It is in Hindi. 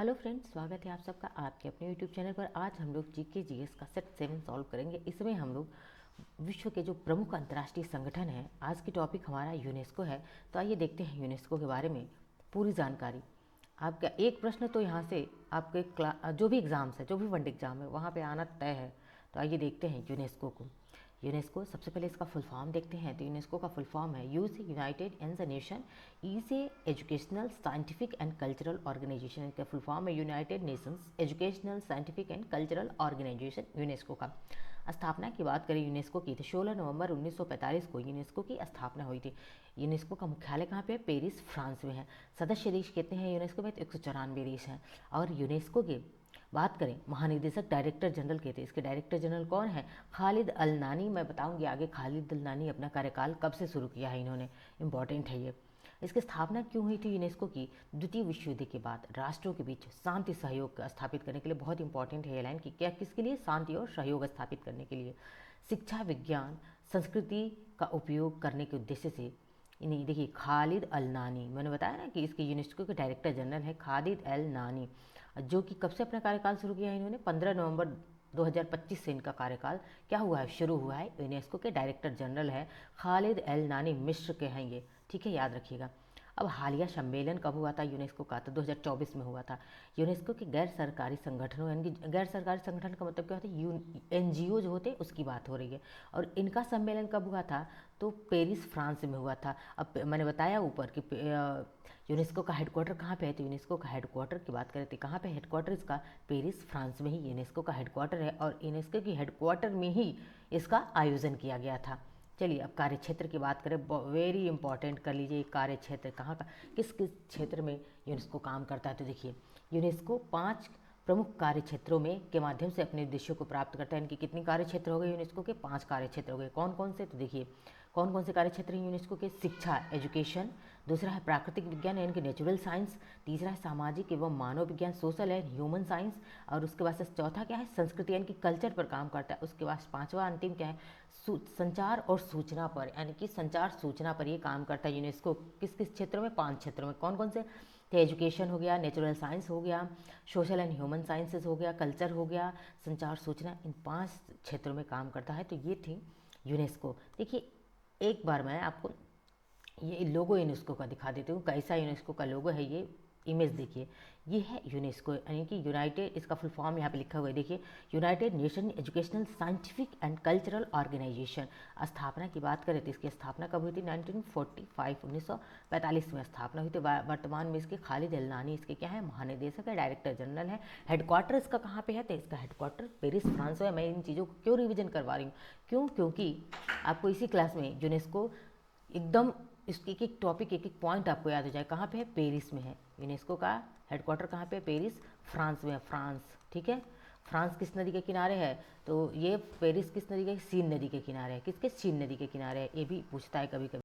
हेलो फ्रेंड्स, स्वागत है आप सबका आपके अपने यूट्यूब चैनल पर। आज हम लोग जीके जीएस का सेट 7 सॉल्व करेंगे। इसमें हम लोग विश्व के जो प्रमुख अंतर्राष्ट्रीय संगठन हैं, आज की टॉपिक हमारा यूनेस्को है। तो आइए देखते हैं यूनेस्को के बारे में पूरी जानकारी। आपका एक प्रश्न तो यहाँ से आपके जो भी एग्ज़ाम्स है, जो भी वनडे एग्ज़ाम है, वहाँ पे आना तय है। तो आइए देखते हैं यूनेस्को को। यूनेस्को, सबसे पहले इसका फुल फॉर्म देखते हैं। तो यूनेस्को का फुल फॉर्म है united in the nation is a educational scientific and cultural organisation. इसका फुल फॉर्म है united nations educational scientific and cultural organisation, UNESCO का। स्थापना की बात करें यूनेस्को की, तो 16 नवंबर 1945 को यूनेस्को की स्थापना हुई थी। यूनेस्को का मुख्यालय कहाँ पे है? पेरिस, फ्रांस में है। सदस्य देश कितने हैं यूनेस्को में? तो 194 देश हैं। और यूनेस्को के बात करें महानिदेशक डायरेक्टर जनरल के थे। इसके डायरेक्टर जनरल कौन है? खालिद अल नानी। मैं बताऊंगी आगे खालिद अल नानी अपना कार्यकाल कब से शुरू किया है इन्होंने, इंपॉर्टेंट है ये। इसकी स्थापना क्यों हुई थी यूनेस्को की? द्वितीय विश्व युद्ध के बाद राष्ट्रों के बीच शांति सहयोग स्थापित करने के लिए। बहुत इंपॉर्टेंट है ये लाइन की, क्या किसके लिए? शांति और सहयोग स्थापित करने के लिए। शिक्षा, विज्ञान, संस्कृति का उपयोग करने के उद्देश्य से इन्हें, देखिए खालिद अल नानी, मैंने बताया ना कि इसके यूनेस्को के डायरेक्टर जनरल है खालिद अल नानी, जो कि कब से अपना कार्यकाल शुरू किया है इन्होंने? 15 नवंबर 2025 से इनका कार्यकाल क्या हुआ है? शुरू हुआ है। यूनेस्को के डायरेक्टर जनरल है खालिद अल नानी, मिस्र के हैं ये, ठीक है, याद रखिएगा। अब हालिया सम्मेलन कब हुआ था यूनेस्को का? तो 2024 में हुआ था। यूनेस्को के गैर सरकारी संगठनों, यानी कि गैर सरकारी संगठन का मतलब क्या होता है? एनजीओ जो होते हैं उसकी बात हो रही है। और इनका सम्मेलन कब हुआ था? तो पेरिस, फ्रांस में हुआ था। अब मैंने बताया ऊपर कि यूनेस्को का हेडक्वार्टर कहाँ पे है? तो यूनेस्को का हेडक्वार्टर की बात करें तो कहाँ पे हेडक्वार्टर इसका? पेरिस, फ्रांस में ही यूनेस्को का हेडक्वार्टर है। और यूनेस्को की हेडक्वार्टर में ही इसका आयोजन किया गया था। चलिए अब कार्यक्षेत्र की बात करें, वेरी इंपॉर्टेंट कर लीजिए। कार्यक्षेत्र कहाँ का, किस किस क्षेत्र में यूनेस्को काम करता है? तो देखिए यूनेस्को 5 प्रमुख कार्य क्षेत्रों में के माध्यम से अपने उद्देश्यों को प्राप्त करता है। इनके कितने कार्य क्षेत्र हो गए यूनेस्को के? 5 कार्य क्षेत्र हो गए। कौन कौन से? तो देखिए कौन कौन से कार्य क्षेत्र हैं यूनेस्को के? शिक्षा, एजुकेशन। दूसरा है प्राकृतिक विज्ञान यानी कि नेचुरल साइंस। तीसरा है सामाजिक एवं मानव विज्ञान, सोशल एंड ह्यूमन साइंस। और उसके बाद से चौथा क्या है? संस्कृति यानी कि कल्चर पर काम करता है। उसके बाद पांचवा अंतिम क्या है? संचार और सूचना पर, यानी कि संचार सूचना पर ये काम करता है यूनेस्को। किस किस क्षेत्रों में? 5 क्षेत्रों में। कौन कौन से? तो एजुकेशन हो गया, नेचुरल साइंस हो गया, सोशल एंड ह्यूमन साइंसेस हो गया, कल्चर हो गया, संचार सूचना, इन 5 क्षेत्रों में काम करता है। तो ये थी यूनेस्को। देखिए एक बार मैं आपको ये लोगो यूनेस्को का दिखा देती हूँ, कैसा यूनेस्को का लोगो है। ये इमेज देखिए, ये है यूनेस्को, यानी कि यूनाइटेड, इसका फुल फॉर्म यहाँ पे लिखा हुआ है, देखिए united nation educational scientific and cultural organisation. स्थापना की बात करें तो इसकी स्थापना कब हुई थी? 1945, 1945 में स्थापना हुई थी। वर्तमान में इसके खालिद अल नानी इसके क्या है? महानिदेशक है, डायरेक्टर जनरल है। हेडक्वार्टर इसका कहाँ पे है? तो इसका हेडक्वार्टर पेरिस, फ्रांस है। मैं इन चीज़ों को क्यों रिविजन करवा रही हूँ? क्यों? क्योंकि आपको इसी क्लास में यूनेस्को एकदम इसकी एक एक टॉपिक, एक एक पॉइंट आपको याद हो जाए। कहाँ पे है? पेरिस में है। यूनेस्को का हेडक्वार्टर कहाँ पे? पेरिस, फ्रांस में है। फ्रांस, ठीक है। फ्रांस किस नदी के किनारे है? तो ये पेरिस किस नदी के? सीन नदी के किनारे है। किसके? सीन नदी के किनारे है। ये भी पूछता है कभी कभी।